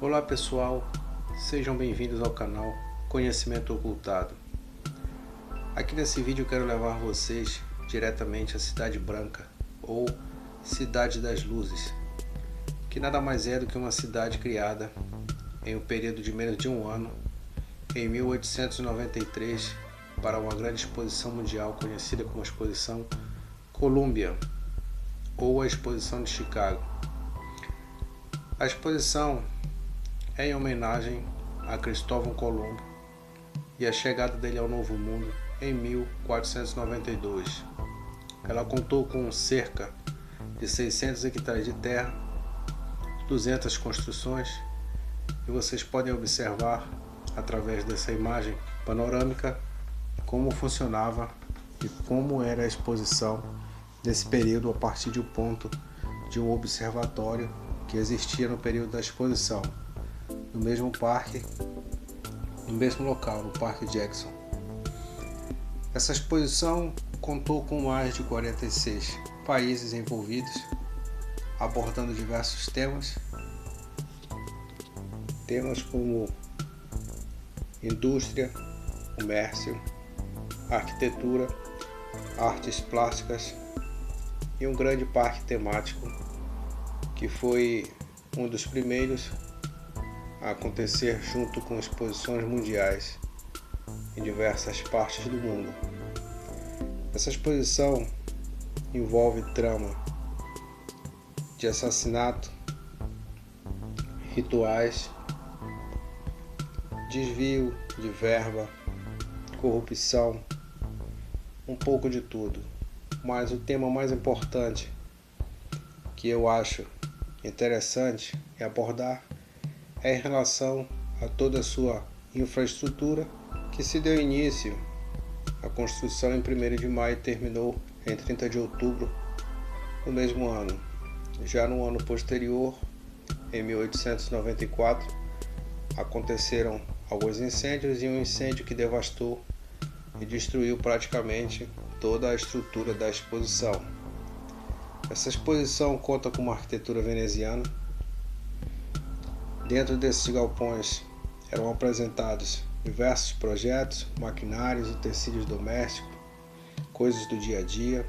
Olá pessoal, sejam bem-vindos ao canal Conhecimento Ocultado. Aqui nesse vídeo eu quero levar vocês diretamente à Cidade Branca, ou Cidade das Luzes, que nada mais é do que uma cidade criada em um período de menos de um ano, em 1893, para uma grande exposição mundial conhecida como a Exposição Columbia, ou a Exposição de Chicago. A exposição é em homenagem a Cristóvão Colombo e a chegada dele ao Novo Mundo em 1492. Ela contou com cerca de 600 hectares de terra, 200 construções, e vocês podem observar através dessa imagem panorâmica como funcionava e como era a exposição desse período a partir de um ponto de um observatório que existia no período da exposição, no mesmo parque, no mesmo local, no Parque Jackson. Essa exposição contou com mais de 46 países envolvidos, abordando diversos temas como indústria, comércio, arquitetura, artes plásticas e um grande parque temático que foi um dos primeiros a acontecer junto com exposições mundiais em diversas partes do mundo. Essa exposição envolve trama de assassinato, rituais, desvio de verba, corrupção, um pouco de tudo. Mas o tema mais importante que eu acho interessante abordar é em relação a toda a sua infraestrutura, que se deu início à construção em 1º de maio e terminou em 30 de outubro do mesmo ano. Já no ano posterior, em 1894, aconteceram alguns incêndios e um incêndio que devastou e destruiu praticamente toda a estrutura da exposição. Essa exposição conta com uma arquitetura veneziana. Dentro desses galpões eram apresentados diversos projetos, maquinários, utensílios domésticos, coisas do dia a dia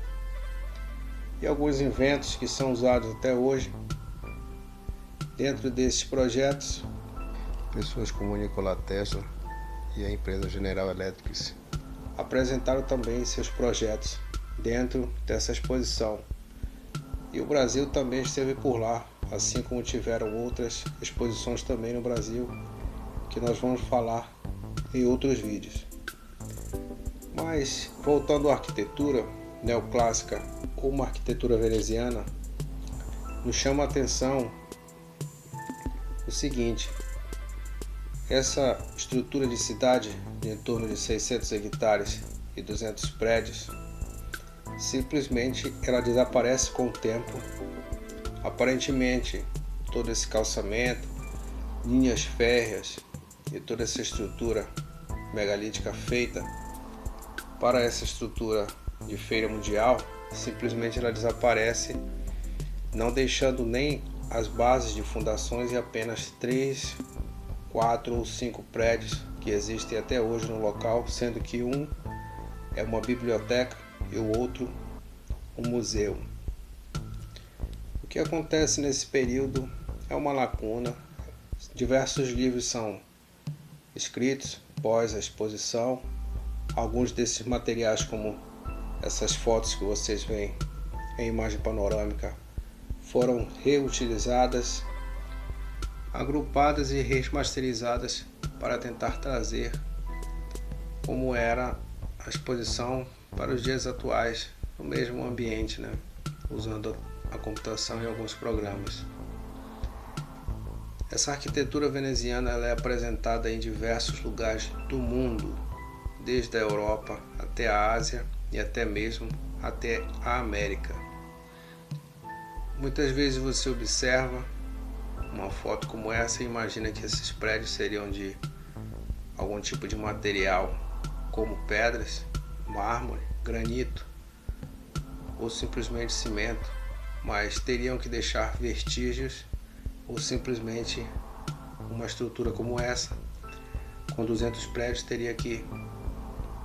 e alguns inventos que são usados até hoje. Dentro desses projetos, pessoas como Nikola Tesla e a empresa General Electric apresentaram também seus projetos dentro dessa exposição. E o Brasil também esteve por lá, assim como tiveram outras exposições também no Brasil, que nós vamos falar em outros vídeos. Mas, voltando à arquitetura neoclássica ou uma arquitetura veneziana, nos chama a atenção o seguinte: essa estrutura de cidade de em torno de 600 hectares e 200 prédios, simplesmente ela desaparece com o tempo. Aparentemente, todo esse calçamento, linhas férreas e toda essa estrutura megalítica feita para essa estrutura de feira mundial, simplesmente ela desaparece, não deixando nem as bases de fundações e apenas 3, 4 ou 5 prédios que existem até hoje no local, sendo que um é uma biblioteca e o outro um museu. O que acontece nesse período é uma lacuna. Diversos livros são escritos após a exposição. Alguns desses materiais, como essas fotos que vocês veem em imagem panorâmica, foram reutilizadas, agrupadas e remasterizadas para tentar trazer como era a exposição para os dias atuais, no mesmo ambiente, usando a computação em alguns programas. Essa arquitetura veneziana ela é apresentada em diversos lugares do mundo, desde a Europa até a Ásia e até mesmo até a América. Muitas vezes você observa uma foto como essa e imagina que esses prédios seriam de algum tipo de material, como pedras, mármore, granito ou simplesmente cimento, mas teriam que deixar vestígios ou simplesmente uma estrutura como essa, com 200 prédios, teria que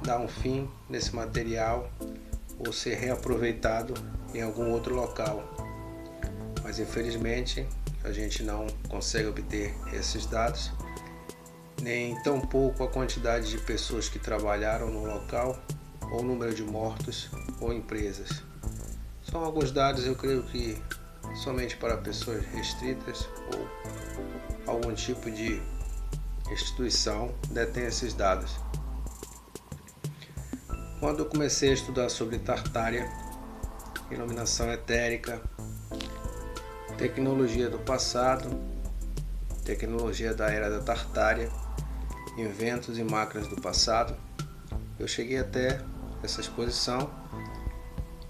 dar um fim nesse material ou ser reaproveitado em algum outro local. Mas infelizmente a gente não consegue obter esses dados, nem tampouco a quantidade de pessoas que trabalharam no local, ou número de mortos ou empresas. São alguns dados, eu creio que somente para pessoas restritas ou algum tipo de instituição detém esses dados. Quando eu comecei a estudar sobre Tartária, iluminação etérica, tecnologia do passado, tecnologia da era da Tartária, inventos e máquinas do passado, eu cheguei até essa exposição,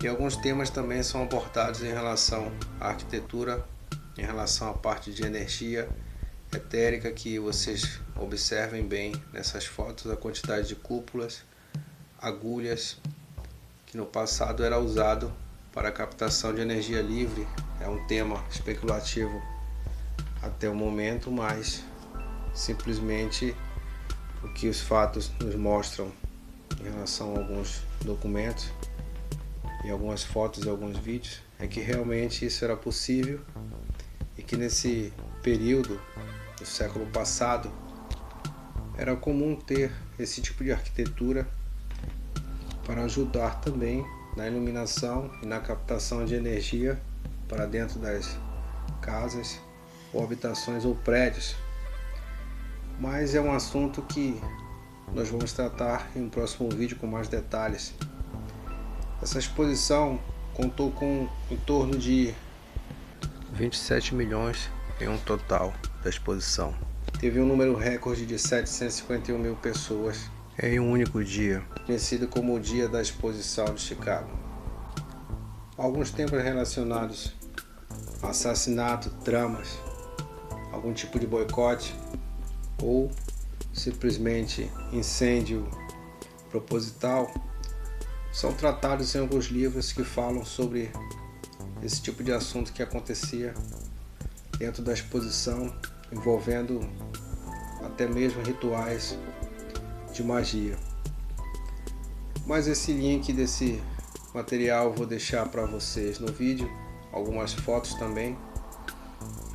e alguns temas também são abordados em relação à arquitetura, em relação à parte de energia etérica, que vocês observem bem nessas fotos a quantidade de cúpulas, agulhas, que no passado era usado para a captação de energia livre. É um tema especulativo até o momento, mas simplesmente o que os fatos nos mostram em relação a alguns documentos e algumas fotos e alguns vídeos é que realmente isso era possível, e que nesse período do século passado era comum ter esse tipo de arquitetura para ajudar também na iluminação e na captação de energia para dentro das casas ou habitações ou prédios. Mas é um assunto que nós vamos tratar em um próximo vídeo com mais detalhes. Essa exposição contou com em torno de 27 milhões em um total da exposição. Teve um número recorde de 751 mil pessoas em um único dia, conhecido como o Dia da Exposição de Chicago. Alguns temas relacionados a assassinato, tramas, algum tipo de boicote ou simplesmente incêndio proposital são tratados em alguns livros que falam sobre esse tipo de assunto que acontecia dentro da exposição, envolvendo até mesmo rituais de magia. Mas esse link desse material eu vou deixar para vocês no vídeo, algumas fotos também.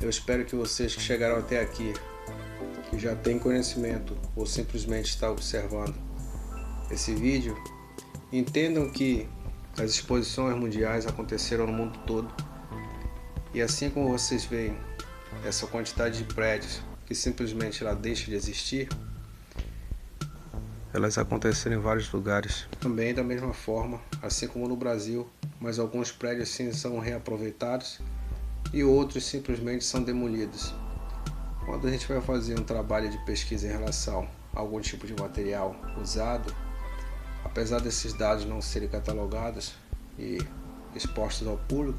Eu espero que vocês que chegaram até aqui, que já têm conhecimento ou simplesmente estão observando esse vídeo, entendam que as exposições mundiais aconteceram no mundo todo, e assim como vocês veem essa quantidade de prédios que simplesmente ela deixa de existir, elas aconteceram em vários lugares também da mesma forma, assim como no Brasil, mas alguns prédios sim são reaproveitados e outros simplesmente são demolidos. Quando a gente vai fazer um trabalho de pesquisa em relação a algum tipo de material usado, apesar desses dados não serem catalogados e expostos ao público,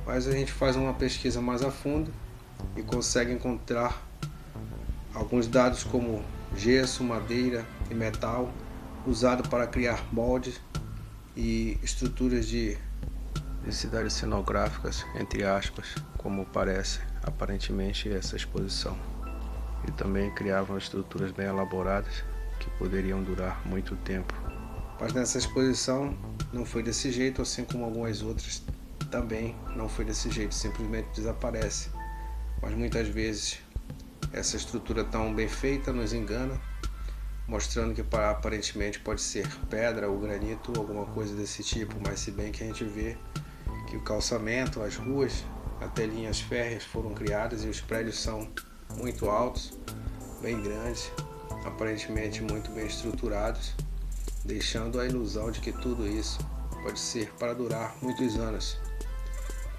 mas a gente faz uma pesquisa mais a fundo e consegue encontrar alguns dados como gesso, madeira e metal usado para criar moldes e estruturas de cidades cenográficas, entre aspas, como parece aparentemente essa exposição. E também criavam estruturas bem elaboradas que poderiam durar muito tempo. Mas nessa exposição não foi desse jeito, assim como algumas outras também não foi desse jeito, simplesmente desaparece. Mas muitas vezes essa estrutura tão bem feita nos engana, mostrando que aparentemente pode ser pedra ou granito ou alguma coisa desse tipo, mas se bem que a gente vê que o calçamento, as ruas, até linhas férreas foram criadas e os prédios são muito altos, bem grandes, aparentemente muito bem estruturados, deixando a ilusão de que tudo isso pode ser para durar muitos anos.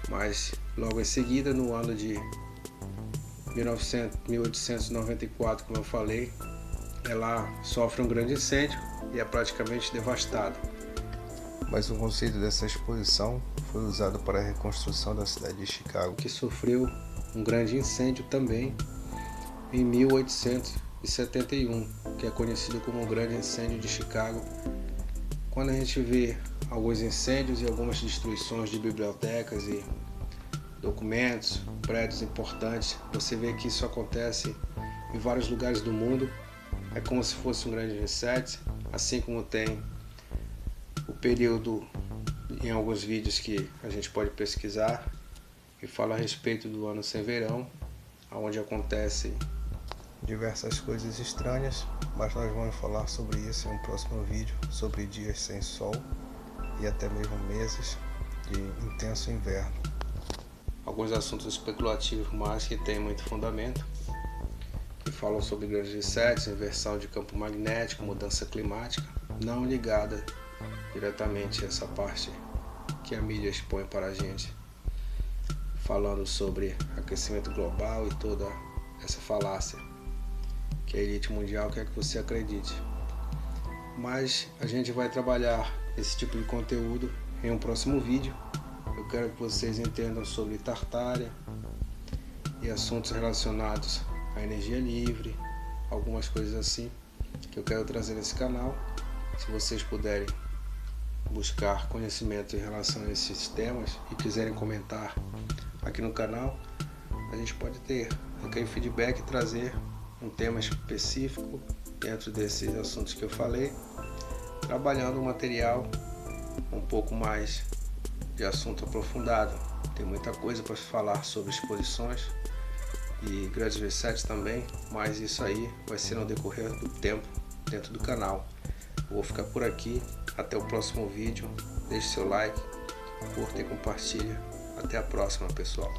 Mas logo em seguida, no ano de 1894, como eu falei, ela sofre um grande incêndio e é praticamente devastada. Mas o conceito dessa exposição foi usado para a reconstrução da cidade de Chicago, que sofreu um grande incêndio também em 1871, que é conhecido como o Grande Incêndio de Chicago. Quando a gente vê alguns incêndios e algumas destruições de bibliotecas e documentos, prédios importantes, você vê que isso acontece em vários lugares do mundo. É como se fosse um grande reset, assim como tem o período em alguns vídeos que a gente pode pesquisar e fala a respeito do ano sem verão, onde acontecem diversas coisas estranhas, mas nós vamos falar sobre isso em um próximo vídeo, sobre dias sem sol e até mesmo meses de intenso inverno. Alguns assuntos especulativos, mas que têm muito fundamento, que falam sobre grandes resets, inversão de campo magnético, mudança climática, não ligada diretamente a essa parte que a mídia expõe para a gente, falando sobre aquecimento global e toda essa falácia que a elite mundial quer que você acredite. Mas a gente vai trabalhar esse tipo de conteúdo em um próximo vídeo. Eu quero que vocês entendam sobre Tartária e assuntos relacionados à energia livre, algumas coisas assim que eu quero trazer nesse canal. Se vocês puderem buscar conhecimento em relação a esses temas e quiserem comentar aqui no canal, a gente pode ter aquele feedback e trazer um tema específico dentro desses assuntos que eu falei, trabalhando um material um pouco mais de assunto aprofundado. Tem muita coisa para falar sobre exposições e grandes resets também, mas isso aí vai ser no decorrer do tempo dentro do canal. Vou ficar por aqui, até o próximo vídeo. Deixe seu like, curta e compartilha. Até a próxima, pessoal.